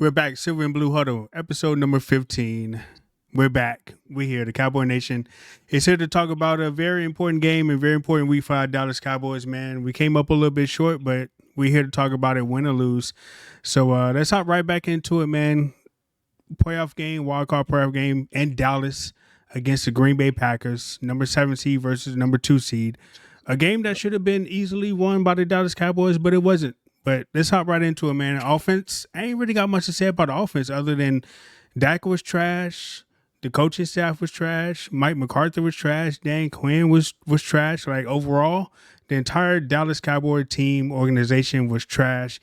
We're back, Silver and Blue Huddle, episode number 15. We're back. We're here. The Cowboy Nation is here to talk about a very important game and very important week for our Dallas Cowboys, man. We came up a little bit short, but we're here to talk about it, win or lose. So let's hop right back into it, man. Playoff game, wildcard playoff game in Dallas against the Green Bay Packers, number 7 seed versus number 2 seed. A game that should have been easily won by the Dallas Cowboys, but it wasn't. But let's hop right into it, man. Offense, I ain't really got much to say about the offense other than Dak was trash. The coaching staff was trash. Mike McCarthy was trash. Dan Quinn was trash. Like, overall, the entire Dallas Cowboy team organization was trash.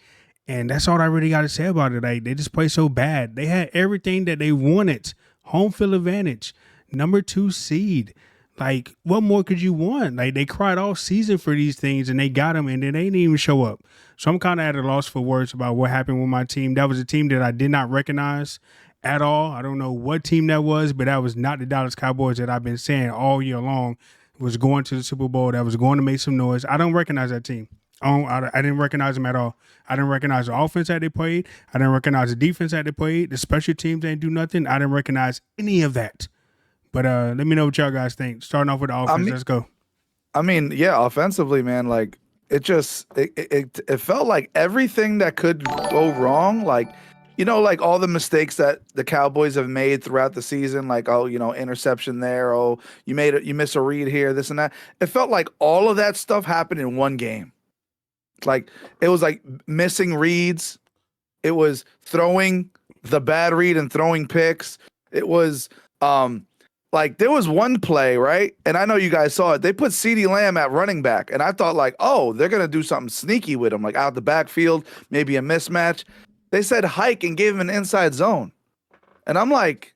And that's all I really got to say about it. Like, they just played so bad. They had everything that they wanted. Home field advantage. Number 2 seed. Like, what more could you want? Like, they cried all season for these things, and they got them, and then they didn't even show up. So I'm kind of at a loss for words about what happened with my team. That was a team that I did not recognize at all. I don't know what team that was, but that was not the Dallas Cowboys that I've been saying all year long was going to the Super Bowl, that was going to make some noise. I don't recognize that team. I didn't recognize them at all. I didn't recognize the offense that they played. I didn't recognize the defense that they played. The special teams didn't do nothing. I didn't recognize any of that. But let me know what y'all guys think. Starting off with the offense, let's go. Yeah, offensively, man, like it felt like everything that could go wrong, like, like all the mistakes that the Cowboys have made throughout the season, like, interception there, you miss a read here, this and that. It felt like all of that stuff happened in one game. Like, it was like missing reads. It was throwing the bad read and throwing picks. It was like, there was one play, right? And I know you guys saw it. They put CeeDee Lamb at running back. And I thought, like, oh, they're going to do something sneaky with him, like out the backfield, maybe a mismatch. They said hike and gave him an inside zone. And I'm like,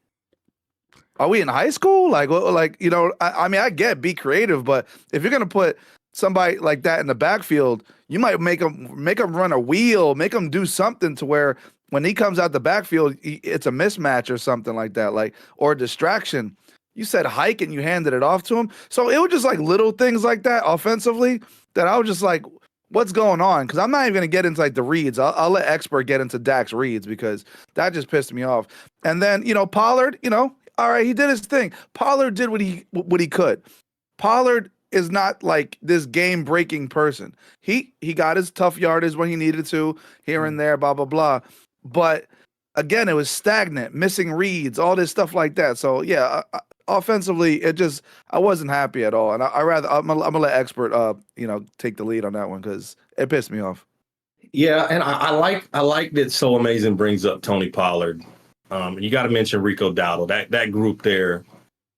are we in high school? Like, I get be creative, but if you're going to put somebody like that in the backfield, you might make him run a wheel, make him do something to where when he comes out the backfield, it's a mismatch or something like that, like, or a distraction. You said hike and you handed it off to him. So it was just like little things like that offensively that I was just like, what's going on? Because I'm not even going to get into like the reads. I'll let Expert get into Dak's reads because that just pissed me off. And then, Pollard, all right, he did his thing. Pollard did what he could. Pollard is not like this game-breaking person. He got his tough yardage when he needed to, here and there, blah, blah, blah. But again, it was stagnant, missing reads, all this stuff like that. So yeah, offensively, I wasn't happy at all. And I'm gonna let Expert take the lead on that one because it pissed me off. Yeah, and I like that So Amazing brings up Tony Pollard. And you got to mention Rico Dowdle. That group there,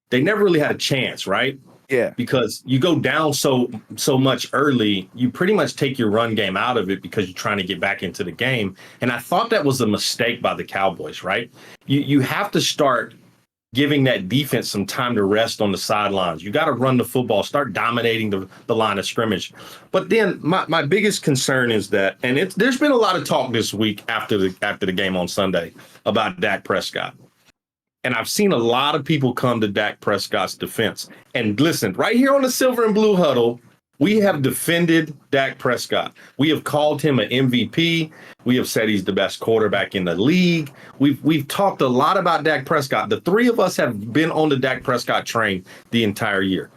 they never really had a chance, right? Yeah, because you go down so much early, you pretty much take your run game out of it because you're trying to get back into the game. And I thought that was a mistake by the Cowboys, right? You have to start giving that defense some time to rest on the sidelines. You got to run the football, start dominating the line of scrimmage. But then my biggest concern is that, and there's been a lot of talk this week after the game on Sunday about Dak Prescott. And I've seen a lot of people come to Dak Prescott's defense. And listen, right here on the Silver and Blue Huddle, we have defended Dak Prescott. We have called him an MVP. We have said he's the best quarterback in the league. We've talked a lot about Dak Prescott. The three of us have been on the Dak Prescott train the entire year.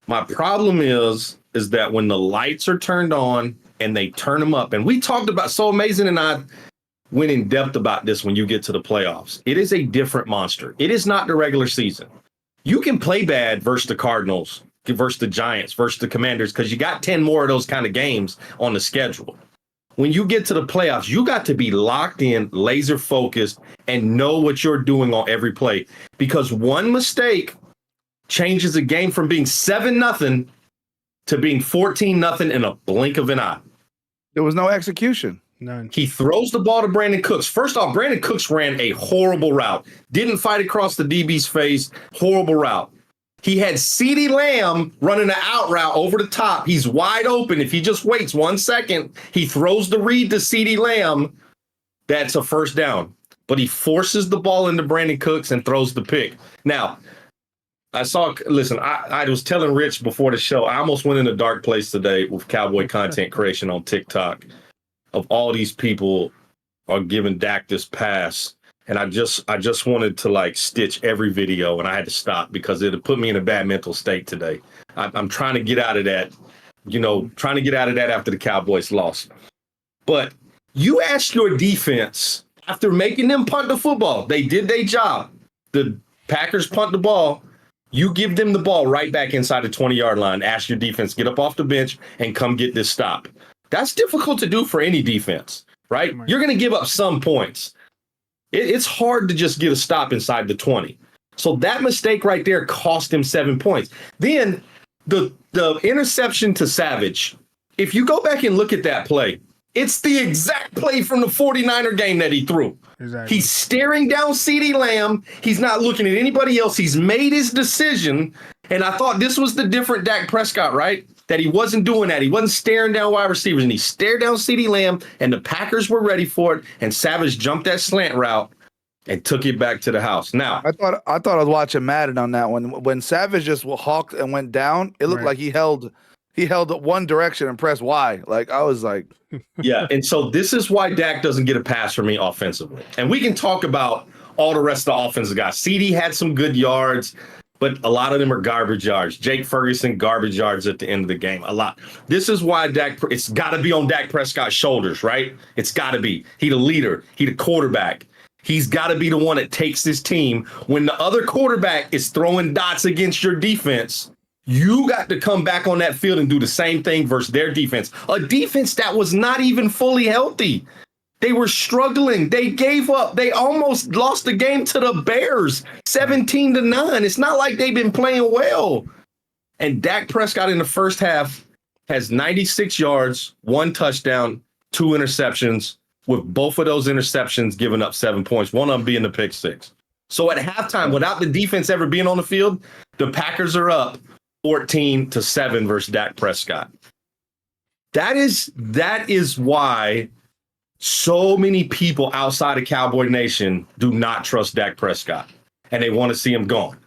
My problem is that when the lights are turned on and they turn them up, and we talked about So Amazing, and I went in depth about this when you get to the playoffs. It is a different monster. It is not the regular season. You can play bad versus the Cardinals, versus the Giants, versus the Commanders, because you got 10 more of those kind of games on the schedule. When you get to the playoffs, you got to be locked in, laser focused, and know what you're doing on every play. Because one mistake changes a game from being 7-0 to being 14-0 in a blink of an eye. There was no execution. None. He throws the ball to Brandon Cooks. First off, Brandon Cooks ran a horrible route. Didn't fight across the DB's face. Horrible route. He had CeeDee Lamb running an out route over the top. He's wide open. If he just waits 1 second, he throws the read to CeeDee Lamb. That's a first down. But he forces the ball into Brandon Cooks and throws the pick. Now, I was telling Rich before the show, I almost went in a dark place today with cowboy content creation on TikTok. Of all these people are giving Dak this pass. And I just wanted to like stitch every video, and I had to stop because it had put me in a bad mental state today. I'm trying to get out of that, trying to get out of that after the Cowboys lost. But you ask your defense after making them punt the football, they did their job. The Packers punt the ball. You give them the ball right back inside the 20-yard line. Ask your defense, get up off the bench and come get this stop. That's difficult to do for any defense, right? You're going to give up some points. It's hard to just get a stop inside the 20. So that mistake right there cost him 7 points. Then the interception to Savage, if you go back and look at that play, it's the exact play from the 49er game that he threw. Exactly. He's staring down CeeDee Lamb. He's not looking at anybody else. He's made his decision. And I thought this was the different Dak Prescott, right? That he wasn't doing that. He wasn't staring down wide receivers, and he stared down CeeDee Lamb, and the Packers were ready for it, and Savage jumped that slant route and took it back to the house. Now, I thought I was watching Madden on that one. When Savage just hawked and went down, it looked like he held one direction and pressed Y. Like, I was like, yeah. And so this is why Dak doesn't get a pass from me offensively. And we can talk about all the rest of the offensive guys. CD had some good yards, but a lot of them are garbage yards. Jake Ferguson, garbage yards at the end of the game. A lot. This is why it's got to be on Dak Prescott's shoulders, right? It's got to be. He the leader. He the quarterback. He's got to be the one that takes his team. When the other quarterback is throwing dots against your defense, you got to come back on that field and do the same thing versus their defense. A defense that was not even fully healthy. They were struggling. They gave up. They almost lost the game to the Bears, 17-9. It's not like they've been playing well. And Dak Prescott in the first half has 96 yards, 1 touchdown, 2 interceptions, with both of those interceptions giving up 7 points, one of them being the pick 6. So at halftime, without the defense ever being on the field, the Packers are up 14-7 versus Dak Prescott. That is why so many people outside of Cowboy Nation do not trust Dak Prescott, and they want to see him gone.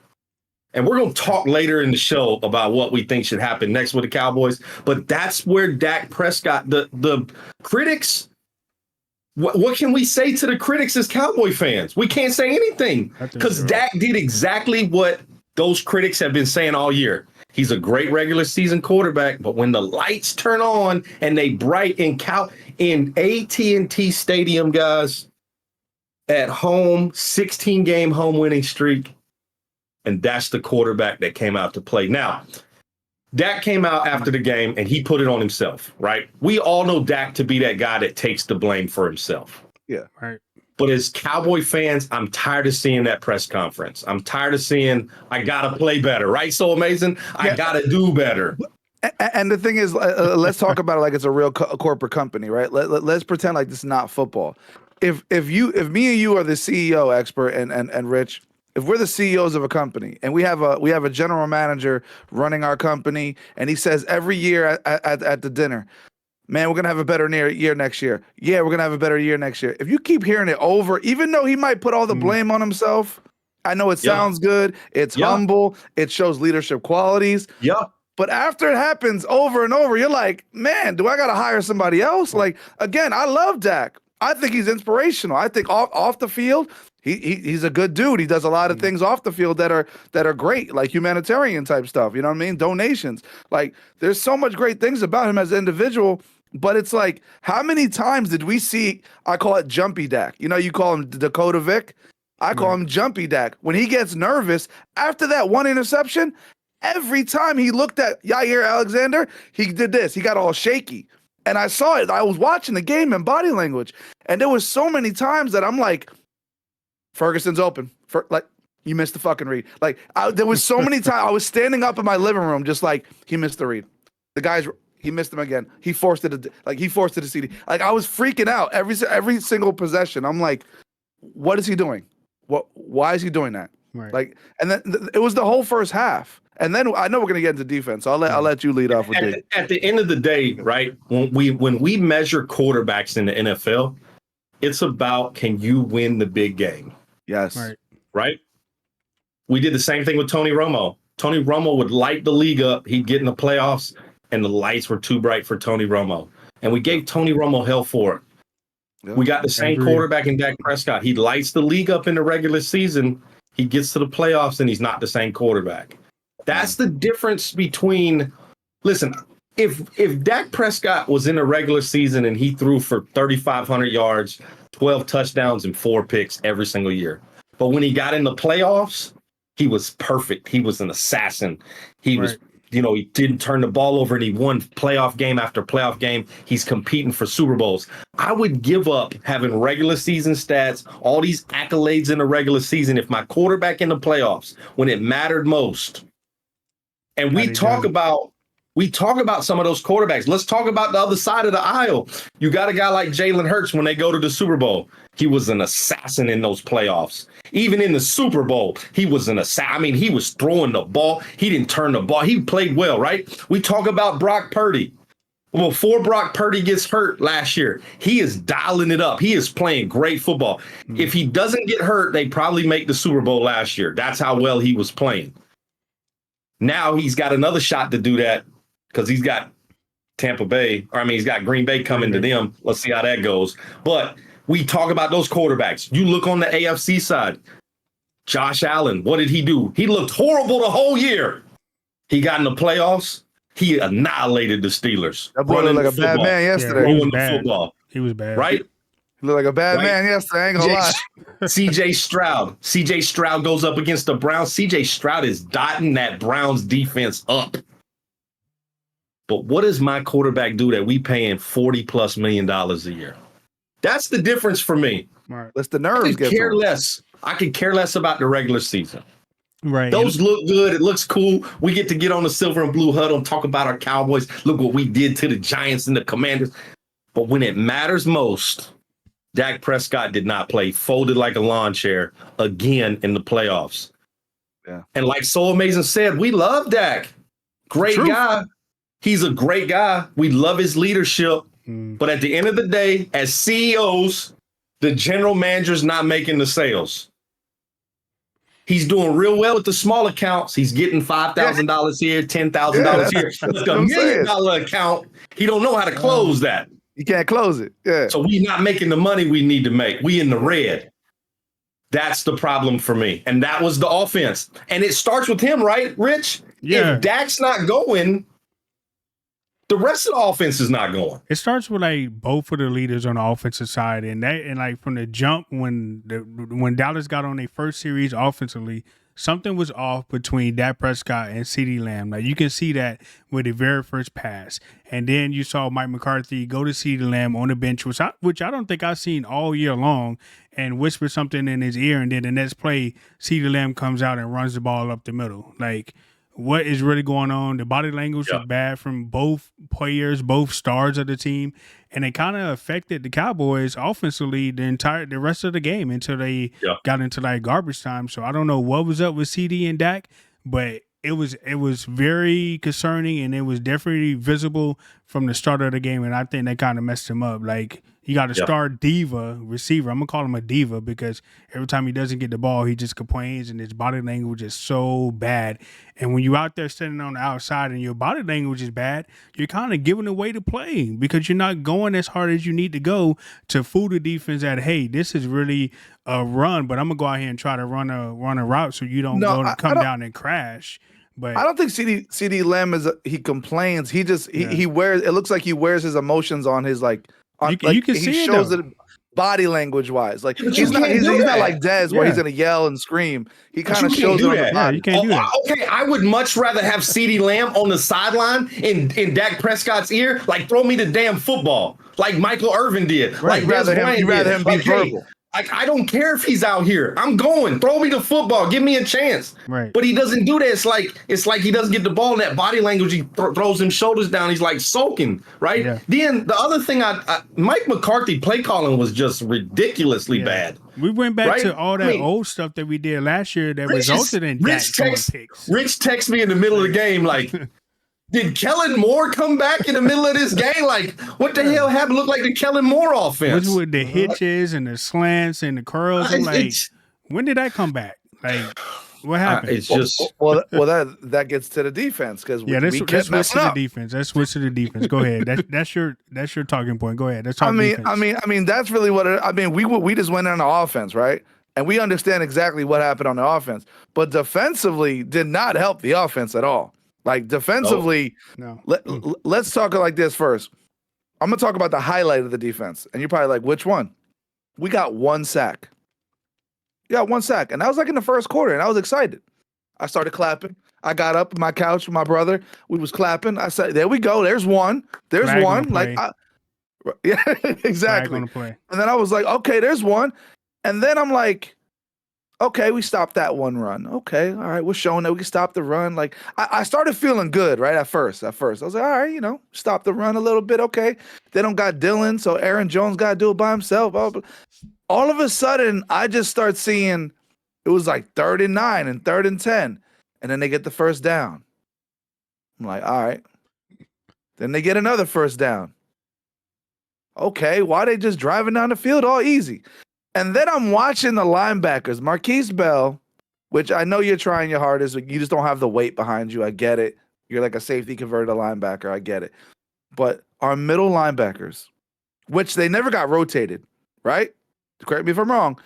And we're going to talk later in the show about what we think should happen next with the Cowboys. But that's where Dak Prescott, the critics, what can we say to the critics as Cowboy fans? We can't say anything because Dak did exactly what those critics have been saying all year. He's a great regular season quarterback, but when the lights turn on and they bright in AT&T Stadium, guys, at home, 16-game home winning streak, and that's the quarterback that came out to play. Now, Dak came out after the game, and he put it on himself, right? We all know Dak to be that guy that takes the blame for himself. Yeah. Right. But as Cowboy fans, I'm tired of seeing that press conference. I'm tired of seeing, I got to play better, right? So amazing. I got to do better. And the thing is, let's talk about it like it's a real corporate company, right? Let's pretend like this is not football. If me and you are the CEO expert and Rich, if we're the CEOs of a company and we have a general manager running our company, and he says every year at the dinner, man, we're going to have a better year next year. Yeah, we're going to have a better year next year. If you keep hearing it over, even though he might put all the blame on himself, I know it sounds good. It's humble. It shows leadership qualities. Yeah. But after it happens over and over, you're like, man, do I got to hire somebody else? Like, again, I love Dak. I think he's inspirational. I think off the field, he's a good dude. He does a lot of things off the field that are great, like humanitarian type stuff. You know what I mean? Donations. Like, there's so much great things about him as an individual. But it's like, how many times did we see, I call it Jumpy Dak. You know, you call him Dakota Vick. I call him Jumpy Dak. When he gets nervous, after that one interception, every time he looked at Yair Alexander, he did this. He got all shaky. And I saw it. I was watching the game in body language. And there was so many times that I'm like, Ferguson's open. Like, you missed the fucking read. Like, there was so many times I was standing up in my living room just like, he missed the read. He missed him again. He forced it to CD. Like, I was freaking out every single possession. I'm like, what is he doing? Why is he doing that? Right. Like, and then it was the whole first half. And then I know we're gonna get into defense. So I'll let you lead off with it. At the end of the day, right? When we measure quarterbacks in the NFL, it's about, can you win the big game? Yes. Right. We did the same thing with Tony Romo. Tony Romo would light the league up. He'd get in the playoffs, and the lights were too bright for Tony Romo. And we gave Tony Romo hell for it. Yeah. We got the same quarterback in Dak Prescott. He lights the league up in the regular season. He gets to the playoffs and he's not the same quarterback. That's the difference between, listen, if Dak Prescott was in a regular season and he threw for 3,500 yards, 12 touchdowns and 4 picks every single year. But when he got in the playoffs, he was perfect. He was an assassin. He was, he didn't turn the ball over and he won playoff game after playoff game. He's competing for Super Bowls. I would give up having regular season stats, all these accolades in the regular season if my quarterback in the playoffs, when it mattered most. And we talk about some of those quarterbacks. Let's talk about the other side of the aisle. You got a guy like Jalen Hurts when they go to the Super Bowl. He was an assassin in those playoffs. Even in the Super Bowl, he was an assassin. I mean, he was throwing the ball. He didn't turn the ball. He played well, right? We talk about Brock Purdy. Well, before Brock Purdy gets hurt last year, he is dialing it up. He is playing great football. If he doesn't get hurt, they probably make the Super Bowl last year. That's how well he was playing. Now he's got another shot to do that because he's got he's got Green Bay coming to them. Let's see how that goes. But we talk about those quarterbacks. You look on the AFC side, Josh Allen, what did he do? He looked horrible the whole year. He got in the playoffs. He annihilated the Steelers. That boy looked like a bad man yesterday. He was bad. He was bad. Right? He looked like a bad man yesterday. I ain't gonna lie. CJ Stroud goes up against the Browns. CJ Stroud is dotting that Browns defense up. But what does my quarterback do that we paying $40+ million a year? That's the difference for me. Right. Let's the nerves get less. I could care less about the regular season. Right. Those look good. It looks cool. We get to get on the Silver and Blue Huddle and talk about our Cowboys. Look what we did to the Giants and the Commanders. But when it matters most, Dak Prescott did not play. Folded like a lawn chair again in the playoffs. Yeah. And like So Amazing said, we love Dak. Great guy. He's a great guy. We love his leadership. But at the end of the day, as CEOs, the general manager's not making the sales. He's doing real well with the small accounts. He's getting $5,000 here, $10,000 here. But the $1 million account, he don't know how to close that. You can't close it. Yeah. So we're not making the money we need to make. We in the red. That's the problem for me. And that was the offense. And it starts with him, right, Rich? Yeah. If Dak's not going, the rest of the offense is not going. It starts with like both of the leaders on the offensive side, and like from the jump when Dallas got on their first series offensively, something was off between Dak Prescott and CeeDee Lamb. Like you can see that with the very first pass, and then you saw Mike McCarthy go to CeeDee Lamb on the bench, which I don't think I've seen all year long, and whisper something in his ear, and then the next play, CeeDee Lamb comes out and runs the ball up the middle, like. What is really going on? The body language is bad from both players, both stars of the team, and it kind of affected the Cowboys offensively the rest of the game until they got into like garbage time. So I don't know what was up with CD and Dak, but it was very concerning, and it was definitely visible from the start of the game, and I think that kind of messed him up. Like you got a star diva receiver. I'm gonna call him a diva because every time he doesn't get the ball, he just complains, and his body language is so bad. And when you're out there standing on the outside and your body language is bad, you're kind of giving away the play because you're not going as hard as you need to go to fool the defense that, hey, this is really a run, but I'm gonna go out here and try to run a route so you don't come down and crash. But I don't think CeeDee Lamb he complains. He just he wears. It looks like he wears his emotions on his like. You can see he shows it body language wise. Like he's not like Dez where he's gonna yell and scream. He kind of shows it on the body. You can't do that. Okay, I would much rather have CeeDee Lamb on the sideline in Dak Prescott's ear. Like throw me the damn football, like Michael Irvin did. Right. Like rather him be verbal. Like, I don't care if he's out here. I'm going. Throw me the football. Give me a chance. Right. But he doesn't do that. It's like he doesn't get the ball in that body language. He throws him shoulders down. He's like sulking, right? Yeah. Then the other thing, Mike McCarthy play calling was just ridiculously bad. We went back to all that old stuff that we did last year that resulted in Rich text me in the middle of the game like, did Kellen Moore come back in the middle of this game? Like, what the hell happened? Look like the Kellen Moore offense. What's with the hitches and the slants and the curls? I'm like, when did that come back? Like, what happened? It's just well, that gets to the defense because yeah, we let's kept switch messing to the up. defense. Let's switch to the defense. Go ahead. That's your talking point. Go ahead. Let's talk defense. I mean, that's really what we just went on the offense, right? And we understand exactly what happened on the offense, but defensively did not help the offense at all. Like defensively, No. let's talk like this first. I'm gonna talk about the highlight of the defense, and you're probably like, which one? We got one sack. Yeah, one sack, and that was like in the first quarter, and I was excited. I started clapping. I got up on my couch with my brother. We was clapping. I said, "There we go. There's one. There's Flag on one." the Like, yeah, exactly. Flag on the play. And then I was like, "Okay, there's one." And then I'm like, "Okay, we stopped that one run. Okay, all right, we're showing that we can stop the run." Like, I started feeling good right at first. I was like, "All right, stop the run a little bit. Okay, they don't got Dylan, so Aaron Jones got to do it by himself." Blah, blah, blah. All of a sudden, I just start seeing it was like 3rd and 9 and 3rd and 10. And then they get the first down. I'm like, all right. Then they get another first down. Okay, why they just driving down the field all easy? And then I'm watching the linebackers. Marquise Bell, which I know you're trying your hardest. You just don't have the weight behind you. I get it. You're like a safety converted linebacker. I get it. But our middle linebackers, which they never got rotated, right? Correct me if I'm wrong.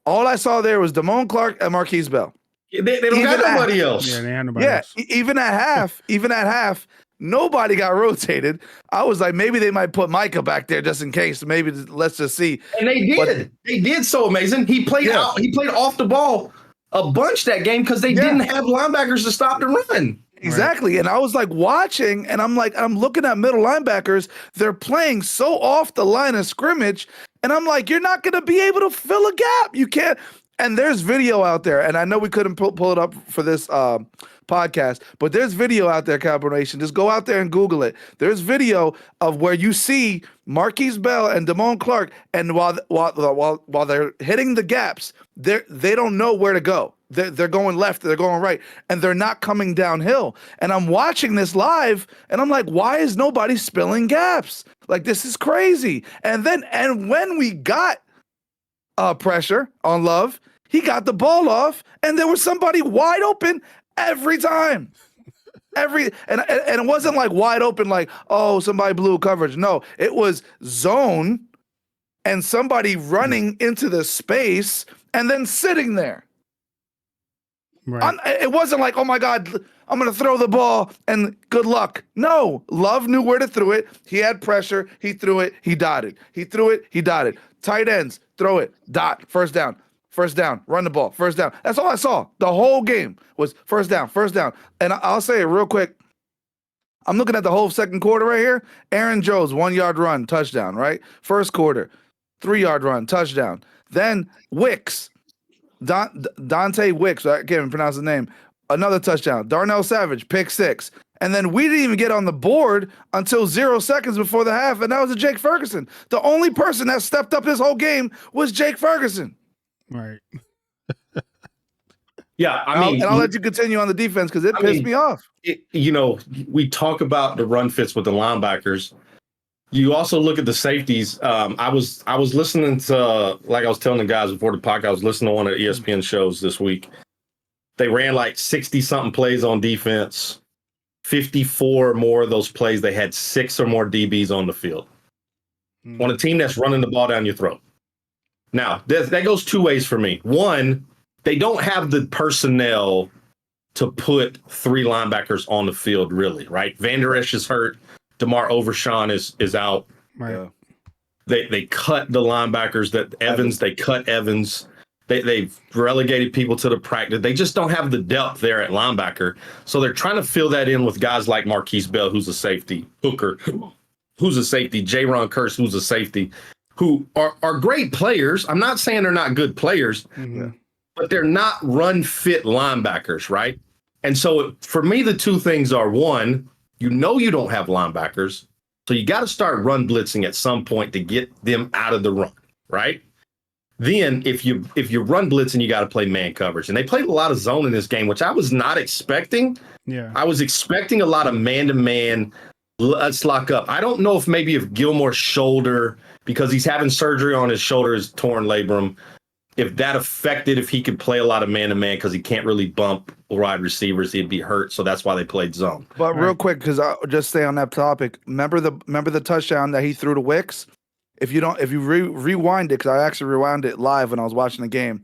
All I saw there was Damone Clark and Marquise Bell. they don't got nobody else. Yeah, they had nobody else. Even at half, nobody got rotated. I was like, maybe they might put Micah back there just in case. Maybe let's just see. And they did. They did so amazing. He played out. He played off the ball a bunch that game because they didn't have linebackers to stop the run. Exactly. Right. And I was like watching, and I'm looking at middle linebackers. They're playing so off the line of scrimmage. And I'm like, you're not going to be able to fill a gap. You can't. And there's video out there. And I know we couldn't pull it up for this podcast, but there's video out there, Cowboy Nation. Just go out there and Google it. There's video of where you see Marquise Bell and Damone Clark. And while they're hitting the gaps, they don't know where to go. They're going left, they're going right, and they're not coming downhill. And I'm watching this live, and I'm like, why is nobody spilling gaps? Like, this is crazy. And when we got pressure on Love, he got the ball off, and there was somebody wide open every time. And it wasn't like wide open, like, oh, somebody blew coverage. No, it was zone and somebody running into the space and then sitting there. Right. It wasn't like, oh my God, I'm going to throw the ball and good luck. No, Love knew where to throw it. He had pressure. He threw it. He dotted. He threw it. He dotted. Tight ends, throw it, dot, first down, run the ball, first down. That's all I saw. The whole game was first down. And I'll say it real quick. I'm looking at the whole second quarter right here. Aaron Jones, 1 yard run, touchdown, right? First quarter, 3 yard run, touchdown. Then Wicks. Dante Wicks, I can't even pronounce his name. Another touchdown. Darnell Savage, pick 6. And then we didn't even get on the board until 0 seconds before the half, and that was Jake Ferguson. The only person that stepped up this whole game was Jake Ferguson. Right. Yeah, I'll let you continue on the defense because it pissed me off. We talk about the run fits with the linebackers. You also look at the safeties. I was listening to, like I was telling the guys before the podcast, I was listening to one of the ESPN shows this week. They ran like 60-something plays on defense. 54 more of those plays, they had 6 or more DBs on the field. On a team that's running the ball down your throat. Now, that goes 2 ways for me. One, they don't have the personnel to put 3 linebackers on the field, really, right? Van Der Esch is hurt. DeMar Overshawn is out. Right. They cut the linebackers. They cut Evans. They've relegated people to the practice. They just don't have the depth there at linebacker. So they're trying to fill that in with guys like Marquise Bell, who's a safety, Hooker, who's a safety, Jaron Curse, who's a safety, who are great players. I'm not saying they're not good players, but they're not run fit linebackers, right? And so for me, the 2 things are, one, you don't have linebackers, so you got to start run blitzing at some point to get them out of the run, right? Then if you run blitzing, you got to play man coverage. And they played a lot of zone in this game, which I was not expecting. Yeah. I was expecting a lot of man-to-man, let's lock up. I don't know if Gilmore's shoulder, because he's having surgery on his shoulder, his torn labrum, if that affected if he could play a lot of man-to-man because he can't really bump wide receivers, he'd be hurt. So that's why they played zone. But real quick, because I'll just stay on that topic. Remember the touchdown that he threw to Wicks? If you rewind it, because I actually rewound it live when I was watching the game.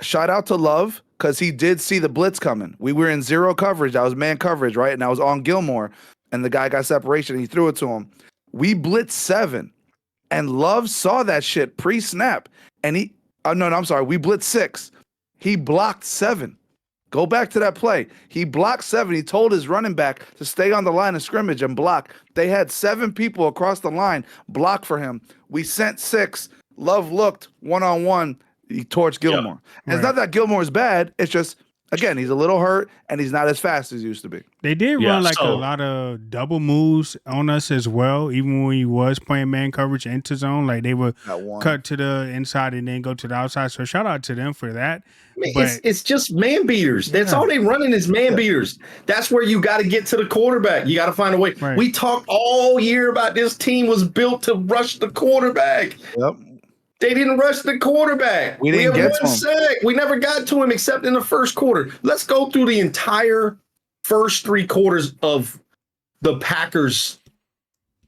Shout out to Love, because he did see the blitz coming. We were in zero coverage. That was man coverage, right? And I was on Gilmore, and the guy got separation, and he threw it to him. We blitzed 7, and Love saw that shit pre-snap, and we blitzed 6. He blocked 7. Go back to that play. He blocked 7. He told his running back to stay on the line of scrimmage and block. They had 7 people across the line block for him. We sent 6. Love looked one-on-one. He torched Gilmore. And it's not that Gilmore is bad. It's just, again, he's a little hurt, and he's not as fast as he used to be. They did run a lot of double moves on us as well, even when he was playing man coverage into zone. Like, they would cut to the inside and then go to the outside. So shout out to them for that. But it's just man beaters. That's all they running is man beaters. That's where you got to get to the quarterback. You got to find a way. Right. We talked all year about this team was built to rush the quarterback. Yep. They didn't rush the quarterback. We didn't get to him. Sack. We never got to him except in the first quarter. Let's go through the entire first 3 quarters of the Packers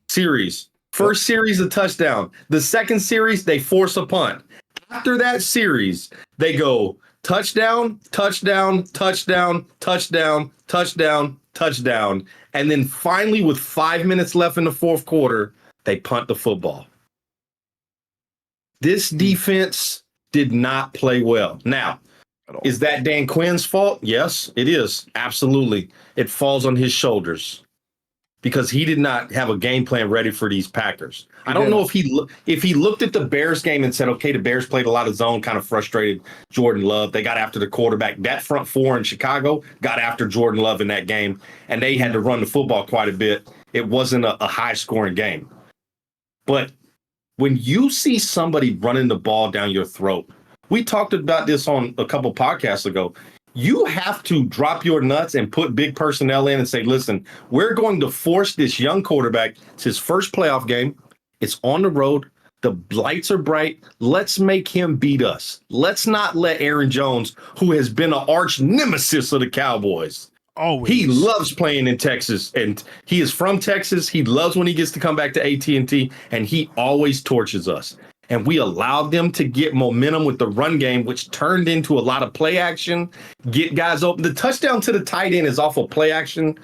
series. First series, a touchdown. The second series, they force a punt. After that series, they go touchdown, touchdown, touchdown, touchdown, touchdown, touchdown. And then finally, with 5 minutes left in the fourth quarter, they punt the football. This defense did not play well. Now, is that Dan Quinn's fault? Yes, it is. Absolutely. It falls on his shoulders because he did not have a game plan ready for these Packers. I don't know if he looked at the Bears game and said, okay, the Bears played a lot of zone, kind of frustrated Jordan Love. They got after the quarterback. That front 4 in Chicago got after Jordan Love in that game, and they had to run the football quite a bit. It wasn't a high-scoring game. But when you see somebody running the ball down your throat, we talked about this on a couple podcasts ago. You have to drop your nuts and put big personnel in and say, listen, we're going to force this young quarterback. It's his first playoff game. It's on the road. The lights are bright. Let's make him beat us. Let's not let Aaron Jones, who has been an arch nemesis of the Cowboys. Always. He loves playing in Texas, and he is from Texas. He loves when he gets to come back to AT&T, and he always torches us. And we allowed them to get momentum with the run game, which turned into a lot of play action, get guys open. The touchdown to the tight end is off of play action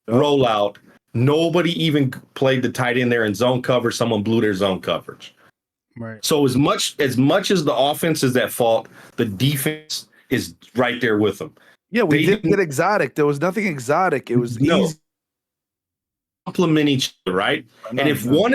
rollout. Nobody even played the tight end there in zone coverage. Someone blew their zone coverage. Right. So as much as the offense is at fault, the defense is right there with them. Yeah, we didn't get exotic. There was nothing exotic. It was easy. Complement each other, right? And if one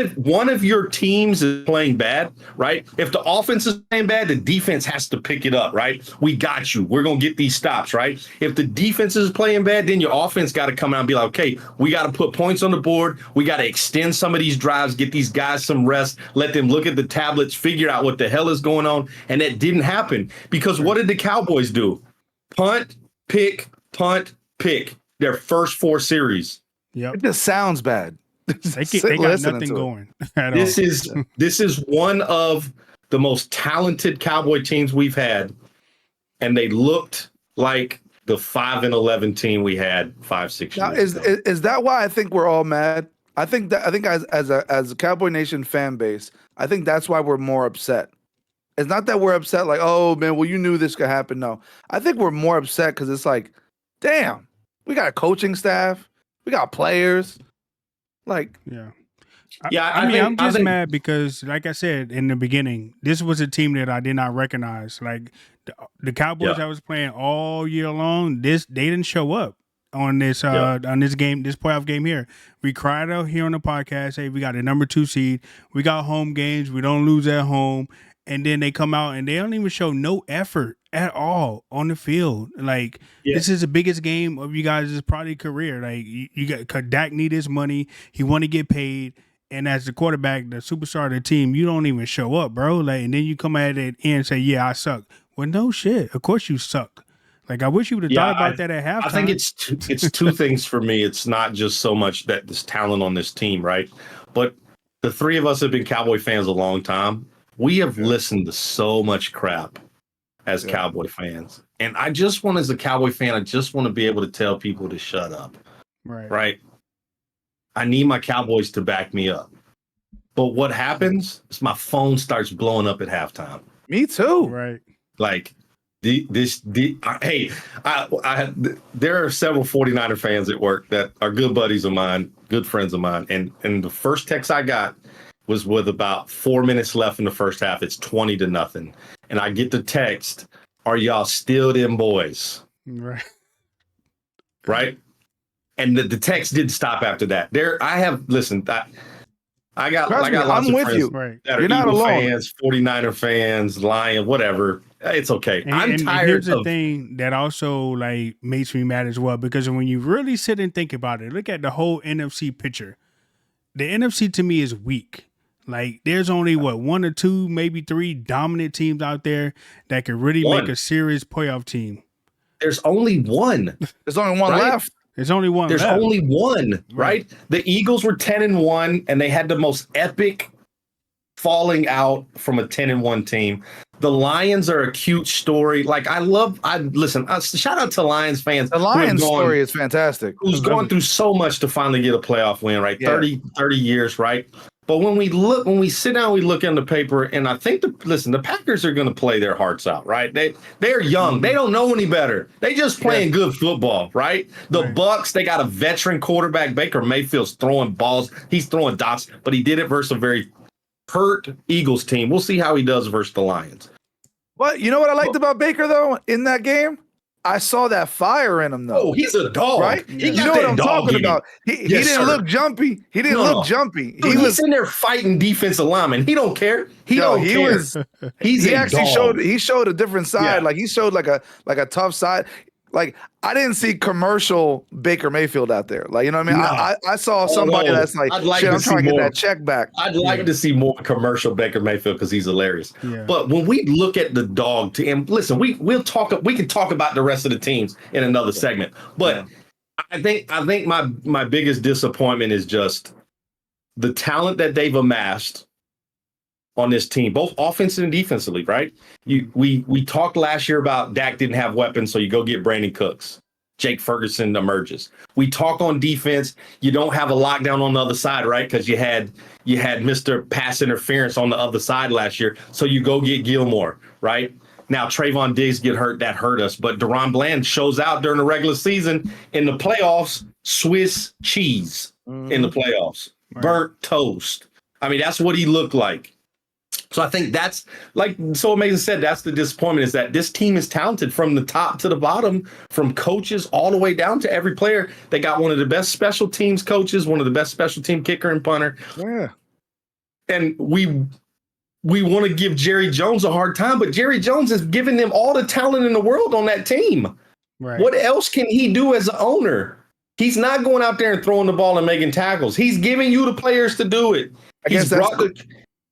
of your teams is playing bad, right? If the offense is playing bad, the defense has to pick it up, right? We got you. We're gonna get these stops, right? If the defense is playing bad, then your offense got to come out and be like, okay, we got to put points on the board. We got to extend some of these drives, get these guys some rest, let them look at the tablets, figure out what the hell is going on. And that didn't happen because what did the Cowboys do? Punt, pick, their first 4 series. Yep. It just sounds bad. They got nothing going at all. This is one of the most talented Cowboy teams we've had, and they looked like the 5-11 team we had 5-6 years ago. Is that why I think we're all mad? I think as a Cowboy Nation fan base, I think that's why we're more upset. It's not that we're upset like, oh man, well you knew this could happen. No, I think we're more upset because it's like, damn, we got a coaching staff. We got players. Like, I mean, I'm just mad because, like I said in the beginning, this was a team that I did not recognize. Like the Cowboys I was playing all year long, they didn't show up on this game, this playoff game here. We cried out here on the podcast, hey, we got a number 2 seed. We got home games. We don't lose at home. And then they come out and they don't even show no effort at all on the field. Like, this is the biggest game of you guys' probably career. Like, you got Dak need his money. He want to get paid. And as the quarterback, the superstar of the team, you don't even show up, bro. Like, and then you come at it and say, yeah, I suck. Well, no shit. Of course you suck. Like, I wish you would have thought about that at halftime. I think it's 2 things for me. It's not just so much that there's talent on this team, right? But the 3 of us have been Cowboy fans a long time. We have listened to so much crap as Cowboy fans. And I just want, as a Cowboy fan, I just want to be able to tell people to shut up. Right? I need my Cowboys to back me up. But what happens is my phone starts blowing up at halftime. Me too. Right. Like, there are several 49er fans at work that are good buddies of mine, good friends of mine. And the first text I got was with about 4 minutes left in the first half. It's 20-0. And I get the text, "Are y'all still them boys?" Right. And the text didn't stop after that. I got lots I'm of with friends you. that are You're not Eagle alone. fans, 49er fans, Lion, whatever. It's okay. I'm tired. Here's the thing that also like makes me mad as well, because when you really sit and think about it, look at the whole NFC picture. The NFC to me is weak. Like, there's only one or two, maybe three dominant teams out there that can really make a serious playoff team. There's only one. There's only one left. There's only one. There's left. only one, right? The Eagles were 10-1, and they had the most epic falling out from a 10-1 team. The Lions are a cute story. Like, listen, shout out to Lions fans. The Lions story is fantastic. Who's going through so much to finally get a playoff win, right? Yeah. 30 years, right? But when we sit down, we look in the paper, and I think the Packers are going to play their hearts out, right? They're young. They don't know any better. They just playing good football, right? The Bucks, they got a veteran quarterback. Baker Mayfield's throwing balls. He's throwing dots, but he did it versus a very hurt Eagles team. We'll see how he does versus the Lions. But you know what I liked about Baker, though, in that game? I saw that fire in him, though. Oh, he's a dog, right? You know what I'm talking about. He didn't look jumpy. He didn't look jumpy. Dude, he's in there fighting defensive linemen. He don't care. He showed a different side. Yeah. Like, he showed like a tough side. Like, I didn't see commercial Baker Mayfield out there. Like, you know what I mean? No. I saw somebody that's like, I'm trying to get that check back. I'd like to see more commercial Baker Mayfield because he's hilarious. Yeah. But when we look at the dog team, listen, we can talk about the rest of the teams in another segment. But I think my biggest disappointment is just the talent that they've amassed on this team, both offensively and defensively, right? We talked last year about Dak didn't have weapons, so you go get Brandon Cooks. Jake Ferguson emerges. We talk on defense, you don't have a lockdown on the other side, right? Because you had Mr. Pass Interference on the other side last year, so you go get Gilmore, right? Now Trayvon Diggs get hurt, that hurt us, but Deron Bland shows out during the regular season. In the playoffs, Swiss cheese in the playoffs, burnt toast. I mean, that's what he looked like. So I think that's, like so amazing said, that's the disappointment, is that this team is talented from the top to the bottom, from coaches all the way down to every player. They got one of the best special teams coaches, one of the best special team kicker and punter. Yeah. And we want to give Jerry Jones a hard time, but Jerry Jones is giving them all the talent in the world on that team. Right. What else can he do as an owner? He's not going out there and throwing the ball and making tackles. He's giving you the players to do it.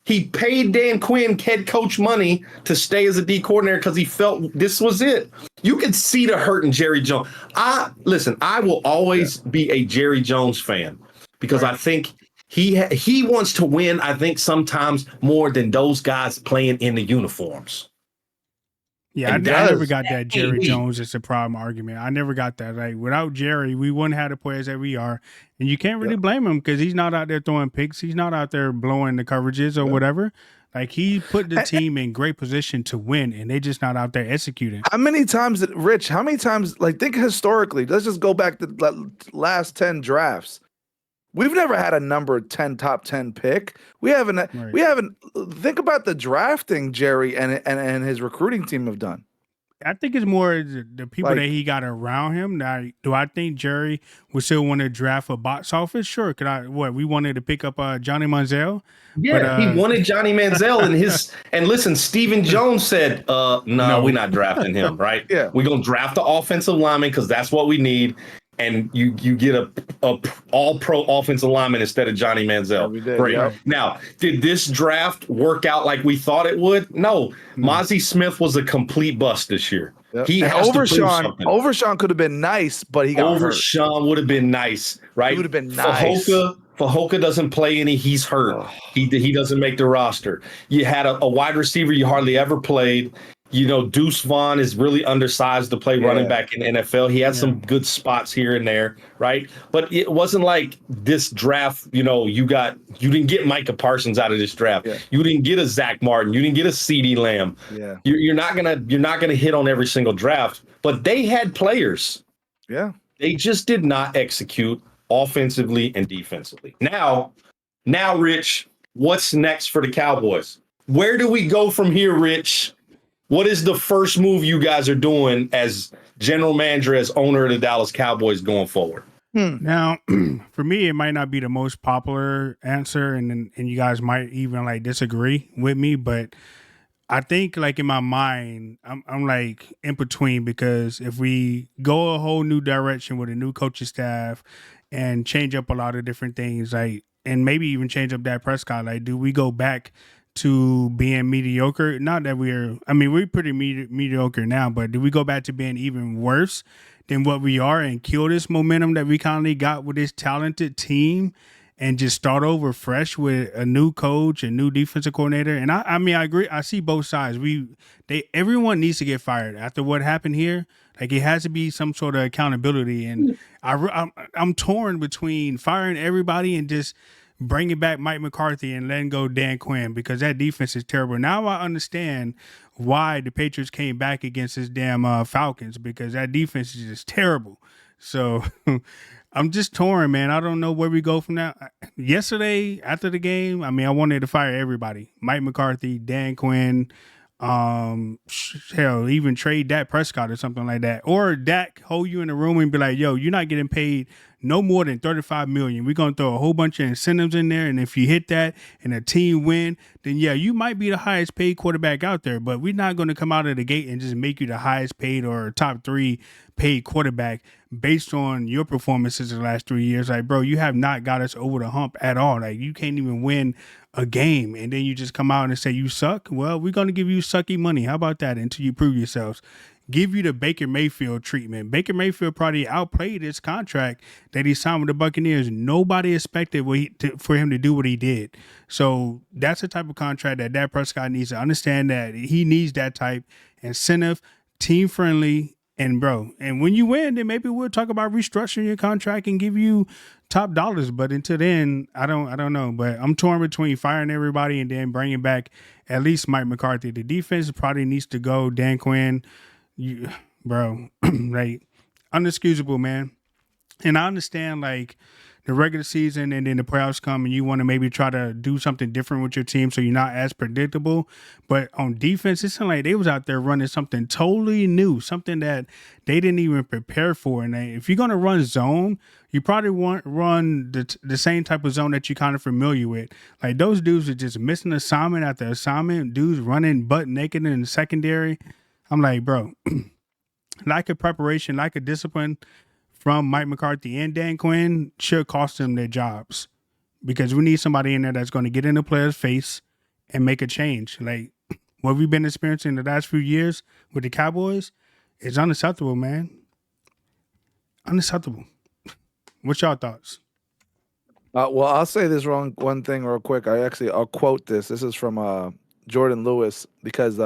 He paid Dan Quinn head coach money to stay as a D coordinator because he felt this was it. You can see the hurt in Jerry Jones. I will always be a Jerry Jones fan because I think he wants to win, I think, sometimes more than those guys playing in the uniforms. Yeah, I never got that Jerry Jones is a problem argument. I never got that. Like, without Jerry, we wouldn't have the players that we are. And you can't really blame him because he's not out there throwing picks. He's not out there blowing the coverages or whatever. Like, he put the team in great position to win, and they just not out there executing. How many times, like, think historically, let's just go back to the last 10 drafts. We've never had a number 10 top 10 pick. We haven't think about the drafting Jerry and his recruiting team have done. I think it's more the people that he got around him. Now, do I think Jerry would still want to draft a box office? Sure. We wanted to pick up Johnny Manziel. Yeah, but, he wanted Johnny Manziel and listen, Stephen Jones said, no, we're not drafting him, right? Yeah. We're going to draft the offensive lineman because that's what we need. And you get a all-pro offensive lineman instead of Johnny Manziel. Now, did this draft work out like we thought it would? No. Mozzie Smith was a complete bust this year. Yep. He has Overshawn could have been nice, but he got hurt. Overshawn would have been nice, right? He would have been nice. Fajoko doesn't play any. He's hurt. He doesn't make the roster. You had a wide receiver you hardly ever played. Deuce Vaughn is really undersized to play running back in the NFL. He has some good spots here and there, right? But it wasn't like this draft, you didn't get Micah Parsons out of this draft. Yeah. You didn't get a Zach Martin. You didn't get a CeeDee Lamb. Yeah. You're not gonna hit on every single draft, but they had players. Yeah. They just did not execute offensively and defensively. Now, Rich, what's next for the Cowboys? Where do we go from here, Rich? What is the first move you guys are doing as general manager, as owner of the Dallas Cowboys going forward? Now, for me, it might not be the most popular answer, and you guys might even like disagree with me, but I think like in my mind, I'm like in between, because if we go a whole new direction with a new coaching staff and change up a lot of different things, like, and maybe even change up Dak Prescott, like, do we go back to being mediocre? Not that we're pretty mediocre now, but do we go back to being even worse than what we are and kill this momentum that we kind of got with this talented team and just start over fresh with a new coach, a new defensive coordinator? And I agree. I see both sides. Everyone needs to get fired after what happened here. Like, it has to be some sort of accountability. And I'm torn between firing everybody and just bringing back Mike McCarthy and letting go Dan Quinn, because that defense is terrible. Now I understand why the Patriots came back against this damn Falcons, because that defense is just terrible. So I'm just torn, man. I don't know where we go from now. Yesterday, after the game, I wanted to fire everybody. Mike McCarthy, Dan Quinn, hell, even trade Dak Prescott or something like that. Or Dak hold you in the room and be like, yo, you're not getting paid no more than $35 million. We're going to throw a whole bunch of incentives in there. And if you hit that and the team win, then yeah, you might be the highest paid quarterback out there, but we're not going to come out of the gate and just make you the highest paid or top 3 paid quarterback based on your performances in the last 3 years. Like, bro, you have not got us over the hump at all. Like, you can't even win a game, and then you just come out and say you suck. Well, we're going to give you sucky money. How about that? Until you prove yourselves. Give you the Baker Mayfield treatment. Baker Mayfield probably outplayed his contract that he signed with the Buccaneers. Nobody expected for him to do what he did. So that's the type of contract that Dak Prescott needs to understand, that he needs that type incentive, team friendly. And bro, and when you win, then maybe we'll talk about restructuring your contract and give you top dollars. But until then, I don't know. But I'm torn between firing everybody and then bringing back at least Mike McCarthy. The defense probably needs to go. Dan Quinn, bro, like, unexcusable, man. And I understand, like, the regular season and then the playoffs come and you want to maybe try to do something different with your team so you're not as predictable. But on defense, it's like they was out there running something totally new, something that they didn't even prepare for. And if you're going to run zone, you probably want run the same type of zone that you're kind of familiar with. Like, those dudes are just missing assignment after assignment. Dudes running butt naked in the secondary. I'm like, bro, lack of preparation, lack of discipline from Mike McCarthy and Dan Quinn should cost them their jobs, because we need somebody in there that's going to get in the player's face and make a change. Like, what we've been experiencing the last few years with the Cowboys is unacceptable, man. Unacceptable. What's y'all thoughts? Well, I'll say this one thing real quick. I'll quote this. This is from Jordan Lewis, because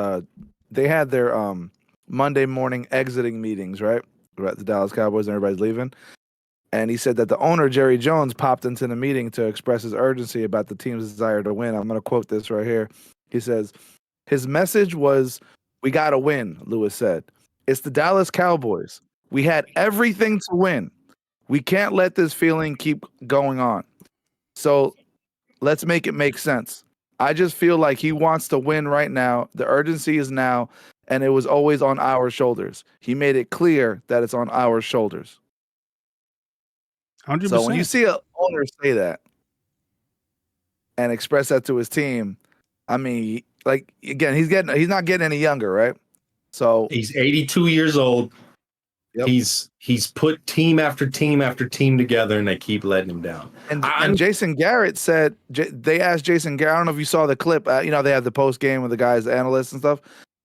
they had their Monday morning exiting meetings, right? At the Dallas Cowboys, and everybody's leaving. And he said that the owner, Jerry Jones, popped into the meeting to express his urgency about the team's desire to win. I'm going to quote this right here. He says, his message was, "We got to win," Lewis said. "It's the Dallas Cowboys. We had everything to win. We can't let this feeling keep going on. So let's make it make sense. I just feel like he wants to win right now. The urgency is now, and it was always on our shoulders. He made it clear that it's on our shoulders." 100%. So when you see an owner say that and express that to his team, I mean, like, again, he's not getting any younger, right? So he's 82 years old. Yep. He's put team after team after team together, and they keep letting him down. And Jason Garrett said, they asked Jason Garrett, I don't know if you saw the clip, they had the post game with the guys, the analysts and stuff.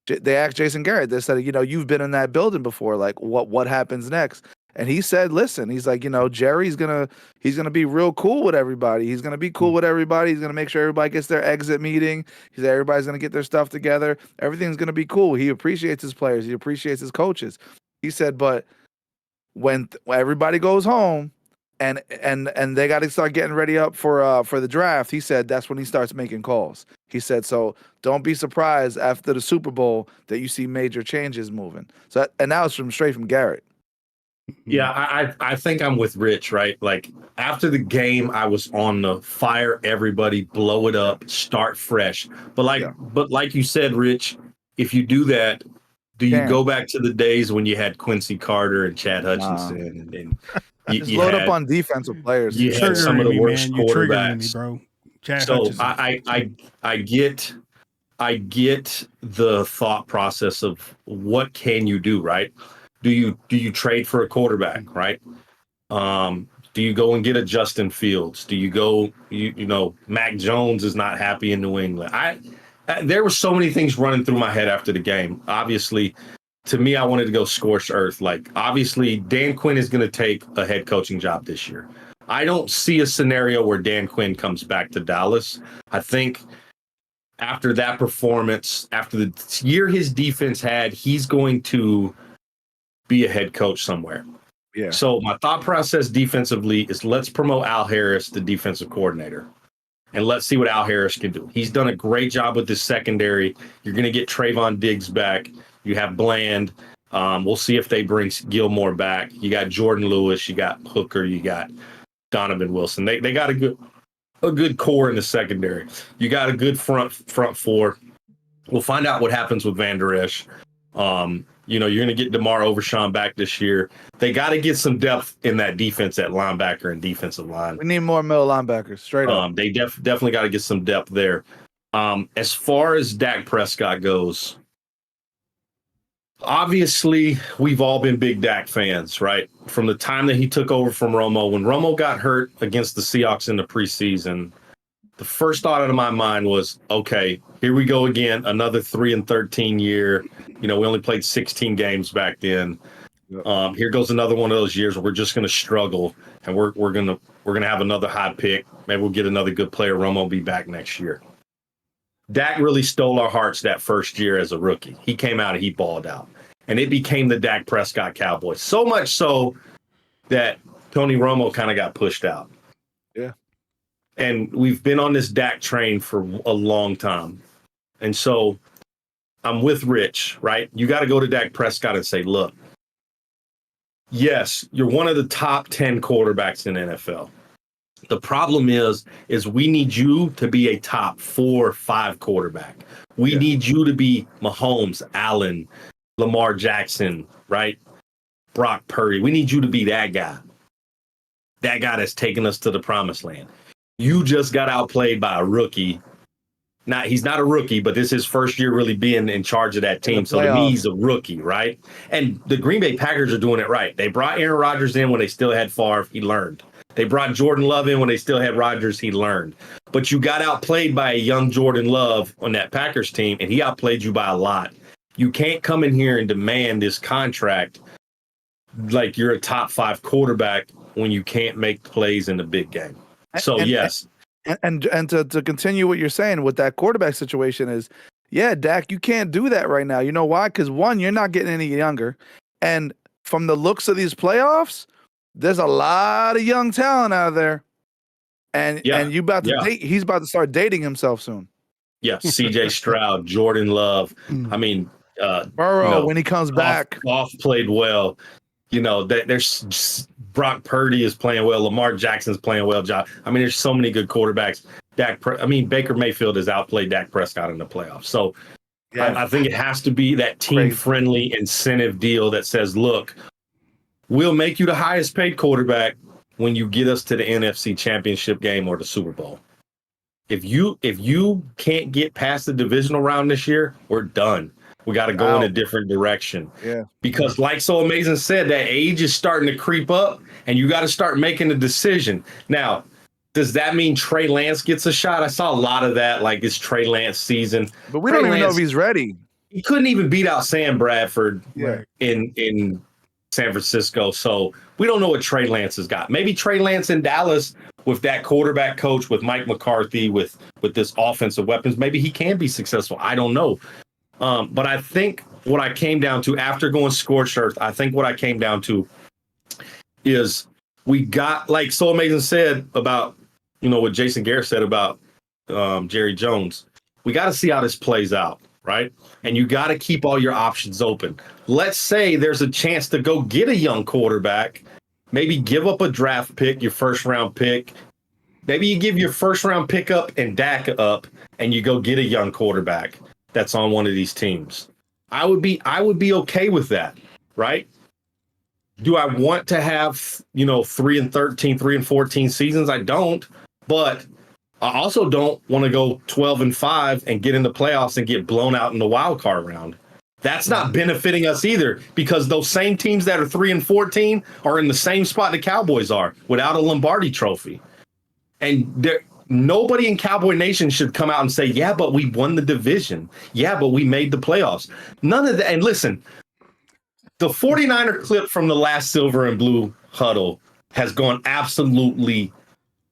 They asked Jason Garrett, they said, you've been in that building before, like, what happens next? And he said, listen, he's like, Jerry's he's gonna be real cool with everybody. He's gonna be cool with everybody. He's gonna make sure everybody gets their exit meeting. He said everybody's gonna get their stuff together. Everything's gonna be cool. He appreciates his players. He appreciates his coaches. He said, but when everybody goes home and they got to start getting ready up for the draft, he said that's when he starts making calls. He said, so don't be surprised after the Super Bowl that you see major changes moving. So and that was straight from Garrett. Yeah, I think I'm with Rich, right? Like after the game, I was on the fire everybody, blow it up, start fresh. But like you said, Rich, if you do that, do you go back to the days when you had Quincy Carter and Chad Hutchinson and you load up on defensive players? You had some of the worst quarterbacks, me, bro. Chad so Hutchinson. I get the thought process of what can you do, right? Do you trade for a quarterback, right? Do you go and get a Justin Fields? Do you go, Mac Jones is not happy in New England. There were so many things running through my head after the game. Obviously, to me, I wanted to go scorched earth. Like, obviously, Dan Quinn is going to take a head coaching job this year. I don't see a scenario where Dan Quinn comes back to Dallas. I think after that performance, after the year his defense had, he's going to be a head coach somewhere. Yeah. So my thought process defensively is let's promote Al Harris, the defensive coordinator, and let's see what Al Harris can do. He's done a great job with this secondary. You're going to get Trayvon Diggs back. You have Bland. We'll see if they bring Gilmore back. You got Jordan Lewis. You got Hooker. You got Donovan Wilson. They got a good core in the secondary. You got a good front four. We'll find out what happens with Van Der Esch. You're going to get DeMar Overshawn back this year. They got to get some depth in that defense at linebacker and defensive line. We need more middle linebackers, straight up. They definitely got to get some depth there. As far as Dak Prescott goes, obviously, we've all been big Dak fans, right? From the time that he took over from Romo. When Romo got hurt against the Seahawks in the preseason, the first thought out of my mind was, okay, here we go again, another 3-13 year. We only played 16 games back then. Yep. Here goes another one of those years where we're just going to struggle, and we're gonna have another high pick. Maybe we'll get another good player. Romo will be back next year. Dak really stole our hearts that first year as a rookie. He came out and he balled out, and it became the Dak Prescott Cowboys. So much so that Tony Romo kind of got pushed out. Yeah. And we've been on this Dak train for a long time. And so I'm with Rich, right? You got to go to Dak Prescott and say, look, yes, you're one of the top 10 quarterbacks in the NFL. The problem is we need you to be a top 4 or 5 quarterback. We need you to be Mahomes, Allen, Lamar Jackson, right? Brock Purdy. We need you to be that guy. That guy that's taken us to the promised land. You just got outplayed by a rookie. Now, he's not a rookie, but this is his first year really being in charge of that team. So to me, he's a rookie, right? And the Green Bay Packers are doing it right. They brought Aaron Rodgers in when they still had Favre. He learned. They brought Jordan Love in when they still had Rodgers. He learned. But you got outplayed by a young Jordan Love on that Packers team, and he outplayed you by a lot. You can't come in here and demand this contract like you're a top 5 quarterback when you can't make plays in the big game. So, yes. And to continue what you're saying with that quarterback situation is, yeah, Dak, you can't do that right now. You know why? Because one, you're not getting any younger. And from the looks of these playoffs, there's a lot of young talent out there. And you about to date, he's about to start dating himself soon. Yeah, CJ Stroud, Jordan Love. I mean, Burrow, when he comes back. Goff played well. There's Brock Purdy is playing well. Lamar Jackson's playing well. I mean, there's so many good quarterbacks. Baker Mayfield has outplayed Dak Prescott in the playoffs. So I think it has to be that team-friendly incentive deal that says, look, we'll make you the highest paid quarterback when you get us to the NFC Championship game or the Super Bowl. If you can't get past the divisional round this year, we're done. We got to go in a different direction. Yeah. Because like So Amazing said, that age is starting to creep up, and you got to start making a decision. Now, does that mean Trey Lance gets a shot? I saw a lot of that, like it's Trey Lance season. But we don't even know if he's ready. He couldn't even beat out Sam Bradford in San Francisco. So we don't know what Trey Lance has got. Maybe Trey Lance in Dallas with that quarterback coach, with Mike McCarthy, with this offensive weapons, maybe he can be successful. I don't know. But I think what I came down to after going scorched earth, I think what I came down to is we got, like So Amazing said about, what Jason Garrett said about Jerry Jones. We got to see how this plays out, right? And you got to keep all your options open. Let's say there's a chance to go get a young quarterback, maybe give up a draft pick, your first round pick. Maybe you give your first round pick up and Dak up, and you go get a young quarterback that's on one of these teams. I would be okay with that, right? Do I want to have, 3-13, 3-14 seasons? I don't, but I also don't want to go 12-5 and get in the playoffs and get blown out in the wild card round. That's not benefiting us either, because those same teams that are 3-14 are in the same spot the Cowboys are without a Lombardi trophy. And nobody in Cowboy Nation should come out and say, yeah, but we won the division. Yeah, but we made the playoffs. None of that. And listen, the 49er clip from the last Silver and Blue Huddle has gone absolutely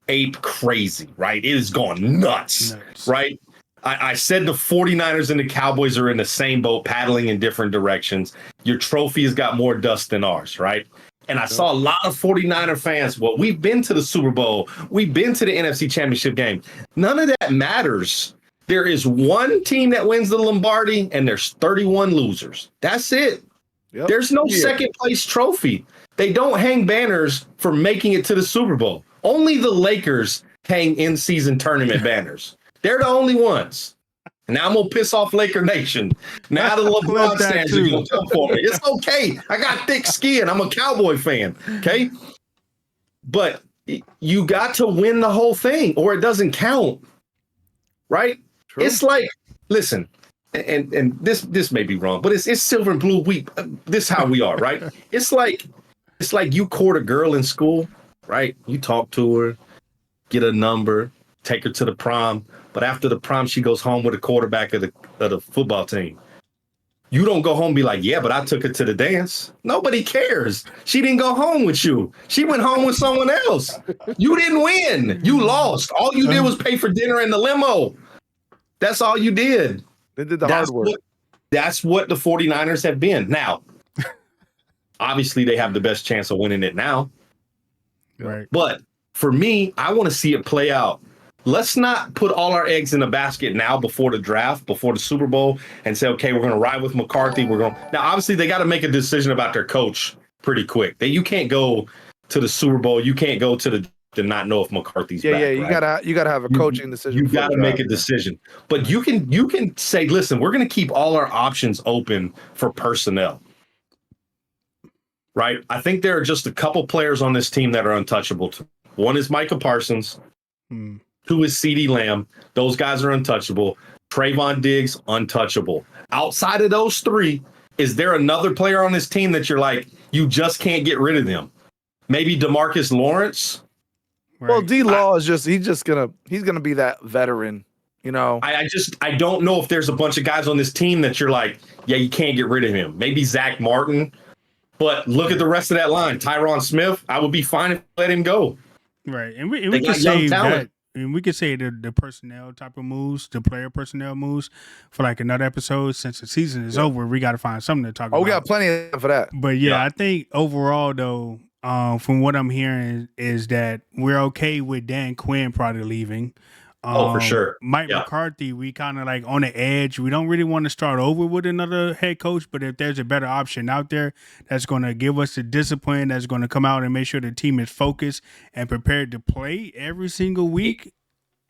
ape crazy, right? It has gone nuts. Right? I said the 49ers and the Cowboys are in the same boat, paddling in different directions. Your trophy has got more dust than ours, right? And I saw a lot of 49er fans. Well, we've been to the Super Bowl. We've been to the NFC Championship game. None of that matters. There is one team that wins the Lombardi, and there's 31 losers. That's it. Yep. There's no second place trophy. They don't hang banners for making it to the Super Bowl. Only the Lakers hang in-season tournament banners. They're the only ones. And now I'm going to piss off Laker Nation. Now the LeBron stands are going to jump for me. It's okay. I got thick skin. I'm a Cowboy fan. Okay? But you got to win the whole thing or it doesn't count. Right? True. It's like, listen, and this may be wrong, but it's Silver and Blue week. This is how we are, right? It's like you court a girl in school, right? You talk to her, get a number, take her to the prom. But after the prom, she goes home with a quarterback of the football team. You don't go home and be like, yeah, but I took her to the dance. Nobody cares. She didn't go home with you. She went home with someone else. You didn't win. You lost. All you did was pay for dinner in the limo. That's all you did. They did the hard work. That's what the 49ers have been. Now, obviously, they have the best chance of winning it now. Right. But for me, I want to see it play out. Let's not put all our eggs in the basket now before the draft, before the Super Bowl, and say, okay, we're going to ride with McCarthy. Now, obviously, they got to make a decision about their coach pretty quick. You can't go to the Super Bowl. You can't go to not know if McCarthy's back. Yeah, you gotta have a coaching decision. You got to make a decision. But you can say, listen, we're going to keep all our options open for personnel. Right? I think there are just a couple players on this team that are untouchable. One is Micah Parsons. Two is CeeDee Lamb. Those guys are untouchable. Trayvon Diggs, untouchable. Outside of those three, is there another player on this team that you're like, you just can't get rid of them? Maybe DeMarcus Lawrence? Right. Well, D-Law is he's gonna be that veteran, I don't know if there's a bunch of guys on this team that you're like, yeah, you can't get rid of him. Maybe Zach Martin. But look at the rest of that line. Tyron Smith, I would be fine if I let him go. Right. And we can say that. And we could say the personnel type of moves, the player personnel moves for like another episode. Since the season is over, we got to find something to talk about. We got plenty for that. But I think overall though, from what I'm hearing is that we're okay with Dan Quinn probably leaving. For sure. Mike McCarthy, we kind of like on the edge. We don't really want to start over with another head coach, but if there's a better option out there that's going to give us the discipline, that's going to come out and make sure the team is focused and prepared to play every single week.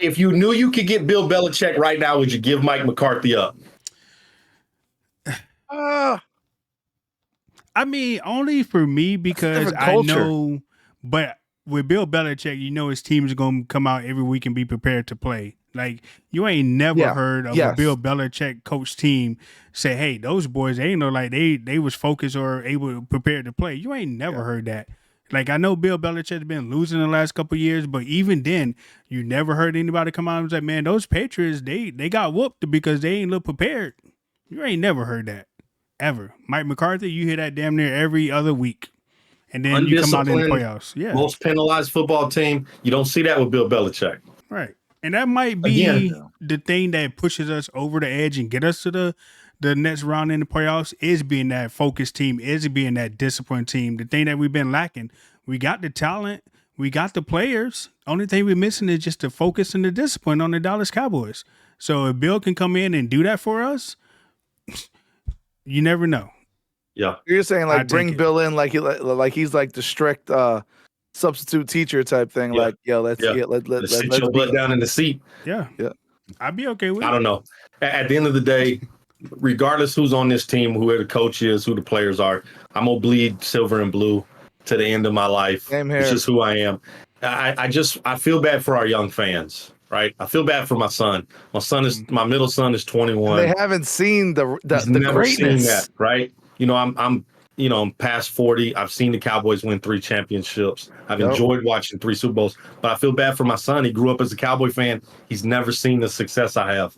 If you knew you could get Bill Belichick right now, would you give Mike McCarthy up? I mean, only for me because I know, but with Bill Belichick, his team is going to come out every week and be prepared to play. Like, you ain't never heard of a Bill Belichick coach team say, hey, those boys, they ain't know like they was focused or able prepared to play. You ain't never heard that. Like, I know Bill Belichick's been losing the last couple of years, but even then, you never heard anybody come out and say, man, those Patriots, they got whooped because they ain't look prepared. You ain't never heard that. ever. Mike McCarthy, you hear that damn near every other week. And then you come out in the playoffs. Yeah. Most penalized football team. You don't see that with Bill Belichick. Right. And that might be the thing that pushes us over the edge and get us to the next round in the playoffs is being that focused team, is being that disciplined team. The thing that we've been lacking. We got the talent. We got the players. Only thing we're missing is just the focus and the discipline on the Dallas Cowboys. So if Bill can come in and do that for us, you never know. Yeah. You're saying like bring Bill in like he's like the strict substitute teacher type thing. Yeah. Like, let's sit your butt down in the seat. Yeah. I'd be okay with it. I don't know. At the end of the day, regardless who's on this team, who the coach is, who the players are, I'm gonna bleed silver and blue to the end of my life. Same here. It's just who I am. I feel bad for our young fans, right? I feel bad for my son. My middle son is 21. They haven't seen the never greatness. Seen that, right? I'm past 40. I've seen the Cowboys win 3 championships. I've enjoyed watching 3 Super Bowls, but I feel bad for my son. He grew up as a Cowboy fan. He's never seen the success I have.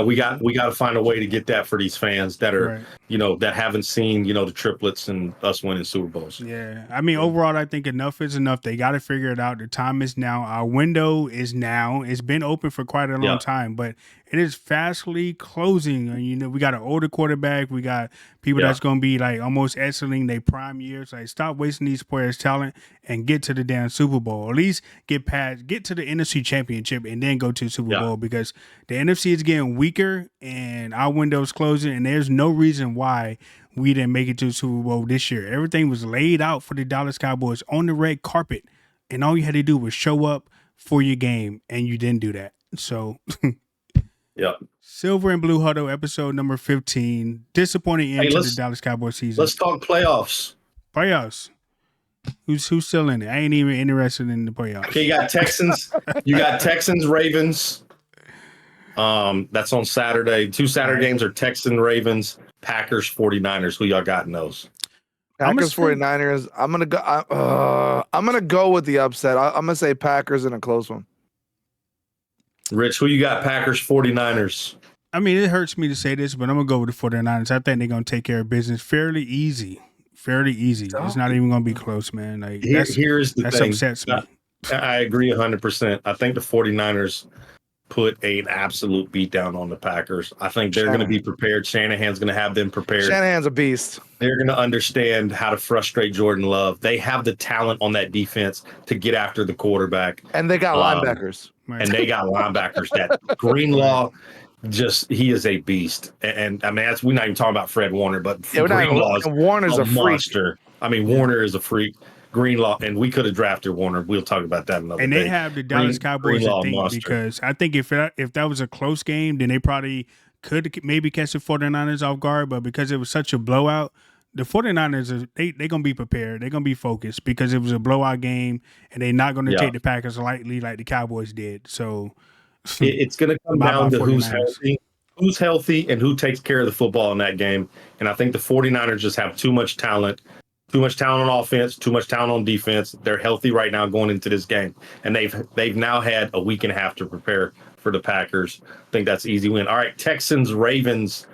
We got to find a way to get that for these fans that are, that haven't seen, the triplets and us winning Super Bowls. Yeah. I mean, overall, I think enough is enough. They got to figure it out. The time is now. Our window is now. It's been open for quite a long time, but it is fastly closing. And, we got an older quarterback. We got people that's going to be like almost exiting their prime years. Like, stop wasting these players' talent and get to the damn Super Bowl. At least get to the NFC Championship and then go to the Super Bowl, because the NFC is getting weaker and our window's closing, and there's no reason why we didn't make it to the Super Bowl this year. Everything was laid out for the Dallas Cowboys on the red carpet, and all you had to do was show up for your game, and you didn't do that. So Silver and Blue Huddle, episode number 15. Disappointing end to the Dallas Cowboys season. Let's talk playoffs. Who's still in it? I ain't even interested in the playoffs. Okay, you got Texans, Ravens. That's on Saturday. 2 Saturday games are Texans, Ravens, Packers, 49ers. Who y'all got in those? Packers, 49ers. I'm gonna go with the upset. I'm gonna say Packers in a close one. Rich, who you got? Packers, 49ers. I mean, it hurts me to say this, but I'm gonna go with the 49ers. I think they're gonna take care of business fairly easy. It's not even gonna be close, man. Like here's the thing. Upsets me. I agree 100%. I think the 49ers put an absolute beatdown on the Packers. I think they're going to be prepared. Shanahan's going to have them prepared. Shanahan's a beast. They're going to understand how to frustrate Jordan Love. They have the talent on that defense to get after the quarterback. And they got linebackers. And they got linebackers. That Greenlaw, he is a beast. And I mean, we're not even talking about Fred Warner, but Warner's a monster. Freak. I mean, Warner is a freak. Greenlaw, and we could have drafted Warner. We'll talk about that another day. And they have the Dallas Cowboys to think, because I think if that was a close game, then they probably could maybe catch the 49ers off guard. But because it was such a blowout, the 49ers, they're going to be prepared. They're going to be focused because it was a blowout game, and they're not going to take the Packers lightly like the Cowboys did. So it's going to come down to who's healthy and who takes care of the football in that game. And I think the 49ers just have too much talent. Too much talent on offense, too much talent on defense. They're healthy right now going into this game, and they've now had a week and a half to prepare for the Packers. I think that's an easy win. All right, Texans, Ravens,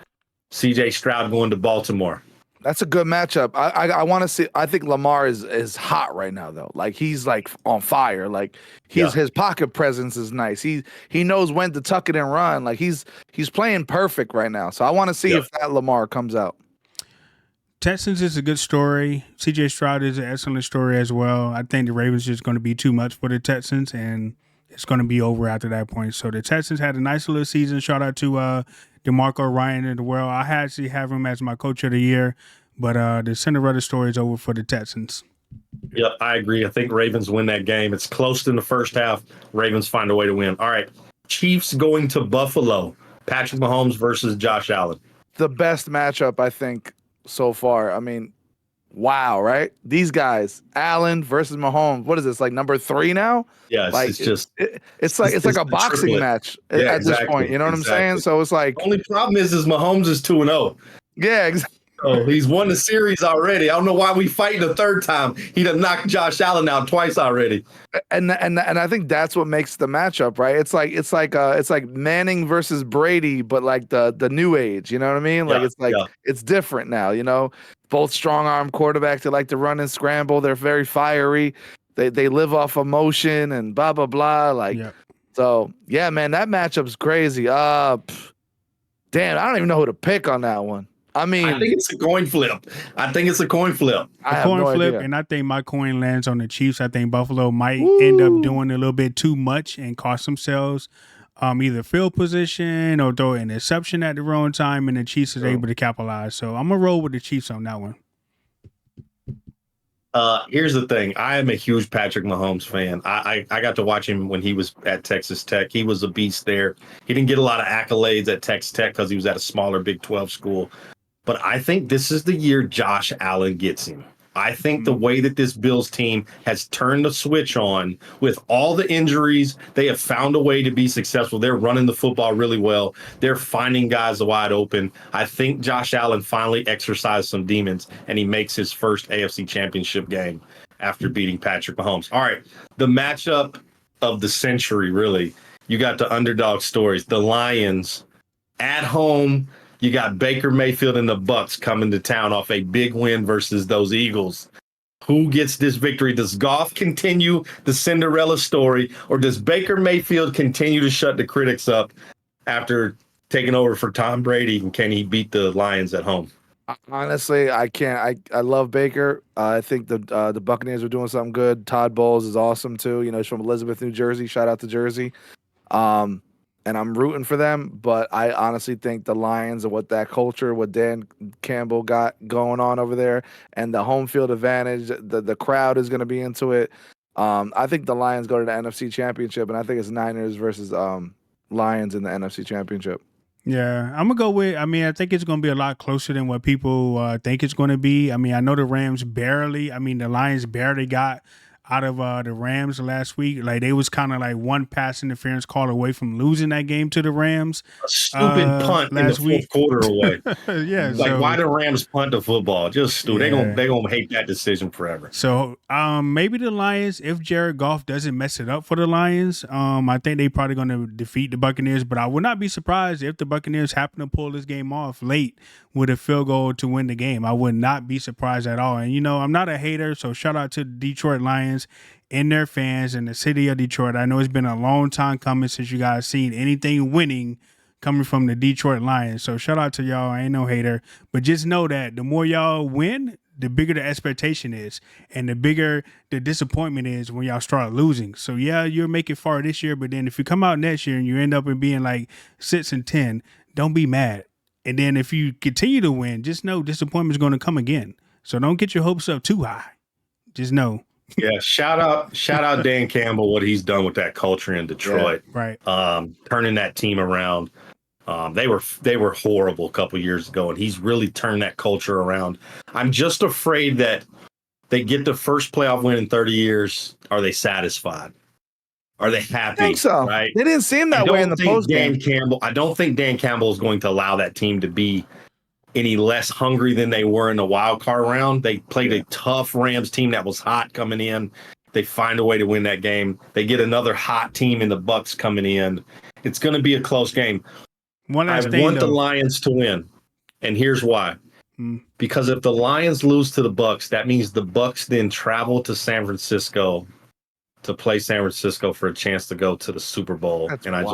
C.J. Stroud going to Baltimore. That's a good matchup. I want to see. I think Lamar is hot right now, though. Like, he's like on fire. Like, his pocket presence is nice. He knows when to tuck it and run. Like, he's playing perfect right now. So I want to see if that Lamar comes out. Texans is a good story. C.J. Stroud is an excellent story as well. I think the Ravens is going to be too much for the Texans, and it's going to be over after that point. So the Texans had a nice little season. Shout out to DeMarco Ryan in the world. I actually have him as my coach of the year, but the Cinderella story is over for the Texans. Yep, I agree. I think Ravens win that game. It's close in the first half. Ravens find a way to win. All right, Chiefs going to Buffalo. Patrick Mahomes versus Josh Allen. The best matchup, I think, so far. I mean, wow, right? These guys, Allen versus Mahomes. What is this, like number 3 now? Yeah, it's like a boxing match at this point. You know what I'm saying? So it's like, only problem is Mahomes is 2-0. Yeah, Oh, he's won the series already. I don't know why we fighting the third time. He done knocked Josh Allen out twice already. And I think that's what makes the matchup, right? It's like Manning versus Brady, but like the new age. You know what I mean? Like it's different now. You know, both strong arm quarterbacks. They like to run and scramble. They're very fiery. They live off emotion and blah blah blah. Like so, yeah, man, that matchup's crazy. Damn, I don't even know who to pick on that one. I mean, I think it's a coin flip. A coin flip, and I think my coin lands on the Chiefs. I think Buffalo might end up doing a little bit too much and cost themselves either field position or throw an interception at the wrong time, and the Chiefs is able to capitalize. So I'm gonna roll with the Chiefs on that one. Here's the thing. I am a huge Patrick Mahomes fan. I got to watch him when he was at Texas Tech. He was a beast there. He didn't get a lot of accolades at Texas Tech because he was at a smaller Big 12 school. But I think this is the year Josh Allen gets him. I think the way that this Bills team has turned the switch on with all the injuries, they have found a way to be successful. They're running the football really well. They're finding guys wide open. I think Josh Allen finally exercised some demons, and he makes his first AFC Championship game after beating Patrick Mahomes. All right, the matchup of the century, really. You got the underdog stories. The Lions at home. You got Baker Mayfield and the Bucs coming to town off a big win versus those Eagles. Who gets this victory? Does Goff continue the Cinderella story, or does Baker Mayfield continue to shut the critics up after taking over for Tom Brady? And can he beat the Lions at home? Honestly, I can't. I love Baker. I think the Buccaneers are doing something good. Todd Bowles is awesome too. You know, he's from Elizabeth, New Jersey. Shout out to Jersey. And I'm rooting for them, but I honestly think the Lions and what that culture, what Dan Campbell got going on over there, and the home field advantage, the crowd is going to be into it. I think the Lions go to the NFC Championship, and I think it's Niners versus Lions in the NFC Championship. Yeah, I'm gonna go with. I mean, I think it's gonna be a lot closer than what people think it's gonna be. I mean, I know the Lions barely got out of the Rams last week. Like, they was kind of like one pass interference call away from losing that game to the Rams. A stupid punt in the fourth quarter away. Yeah, like, why the Rams punt the football? Just stupid. Yeah. They gonna hate that decision forever. So maybe the Lions, if Jared Goff doesn't mess it up for the Lions, I think they probably gonna defeat the Buccaneers. But I would not be surprised if the Buccaneers happen to pull this game off late with a field goal to win the game. I would not be surprised at all. And, you know, I'm not a hater, so shout out to the Detroit Lions and their fans in the city of Detroit. I know it's been a long time coming since you guys seen anything winning coming from the Detroit Lions. So shout out to y'all. I ain't no hater. But just know that the more y'all win, the bigger the expectation is, and the bigger the disappointment is when y'all start losing. So, yeah, you'll make it far this year, but then if you come out next year and you end up in being like 6-10, don't be mad. And then if you continue to win, just know disappointment is going to come again. So don't get your hopes up too high. Just know. Yeah, shout out Dan Campbell, what he's done with that culture in Detroit. Yeah, right. Turning that team around. They were horrible a couple years ago, and he's really turned that culture around. I'm just afraid that they get the first playoff win in 30 years. Are they satisfied? Are they happy? I think so. Right? They didn't seem that way in the post game. I don't think Dan Campbell is going to allow that team to be any less hungry than they were in the wild card round. They played a tough Rams team that was hot coming in. They find a way to win that game. They get another hot team in the Bucs coming in. It's going to be a close game. I want the Lions to win, and here's why. Because if the Lions lose to the Bucs, that means the Bucs then travel to San Francisco to play San Francisco for a chance to go to the Super Bowl. That's and wild.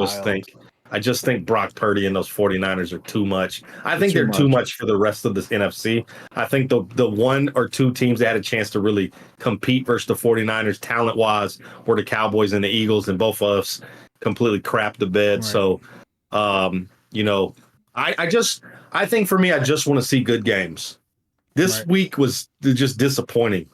I just think Brock Purdy and those 49ers are too much. I think they're too much for the rest of this NFC. I think the one or two teams that had a chance to really compete versus the 49ers talent-wise were the Cowboys and the Eagles, and both of us completely crapped the bed. Right. So, you know, I think for me, I just want to see good games. This week was just disappointing.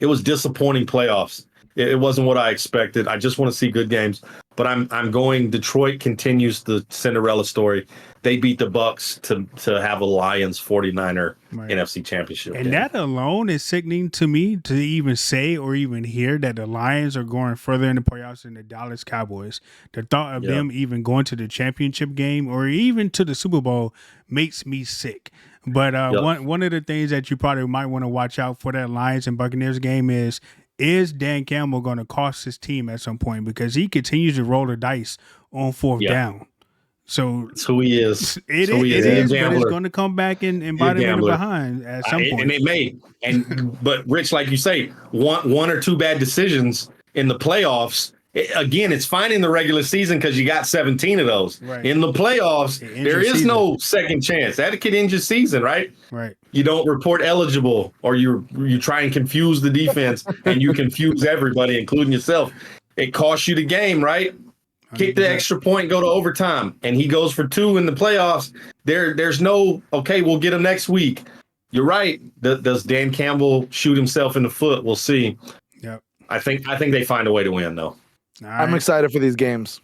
It was disappointing playoffs. It wasn't what I expected. I just want to see good games. but I'm going. Detroit continues the Cinderella story. They beat the Bucks to have a Lions 49er NFC Championship and game. that alone is sickening to me to even say or even hear that the Lions are going further in the playoffs than the Dallas Cowboys. The thought of them even going to the championship game or even to the Super Bowl makes me sick. But one of the things that you probably might want to watch out for that Lions and Buccaneers game is Dan Campbell going to cost his team at some point, because he continues to roll the dice on fourth down. So that's who he is. It is, but it's going to come back and bite him in the behind at some point. And it may. But Rich, like you say, one or two bad decisions in the playoffs. Again, it's fine in the regular season because you got 17 of those. Right. In the playoffs, there is no second chance. That could end your season, right? Right. You don't report eligible, or you try and confuse the defense, and you confuse everybody, including yourself. It costs you the game, right? 100%. Kick the extra point, go to overtime, and he goes for 2 in the playoffs. There's no, okay, we'll get him next week. You're right. Does Dan Campbell shoot himself in the foot? We'll see. Yep. I think they find a way to win, though. I'm excited for these games.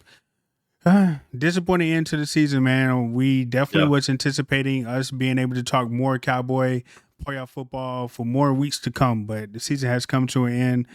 Disappointing end to the season, man. We definitely was anticipating us being able to talk more Cowboy playoff football for more weeks to come, but the season has come to an end.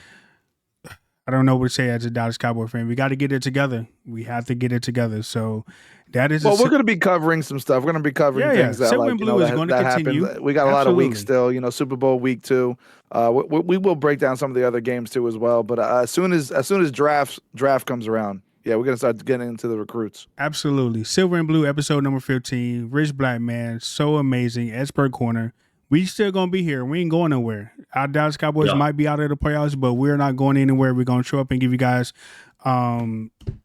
I don't know what to say as a Dallas Cowboy fan. We got to get it together. We have to get it together. So that is. Well, we're going to be covering some stuff. We're going to be covering things that, Silver and Blue is going to continue. Happens. We got a lot of weeks still. Super Bowl week 2. We will break down some of the other games too as well. But as soon as draft comes around, we're going to start getting into the recruits. Absolutely. Silver and Blue episode number 15. Richblkman, so amazing. Expert Corner. We still going to be here. We ain't going nowhere. Our Dallas Cowboys might be out of the playoffs, but we're not going anywhere. We're going to show up and give you guys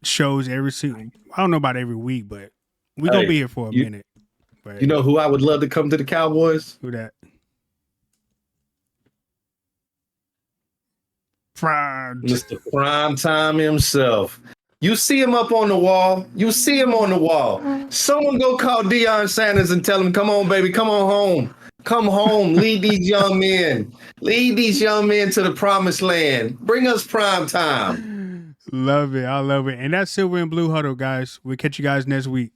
shows every single. I don't know about every week, but we're going to be here for a minute. But, you know who I would love to come to the Cowboys? Who that? Mr. Prime Time himself. You see him up on the wall. Someone go call Deion Sanders and tell him, come on, baby, come on home. Come home. Lead these young men. Lead these young men to the promised land. Bring us prime time. Love it. I love it. And that's Silver and Blue Huddle, guys. We'll catch you guys next week.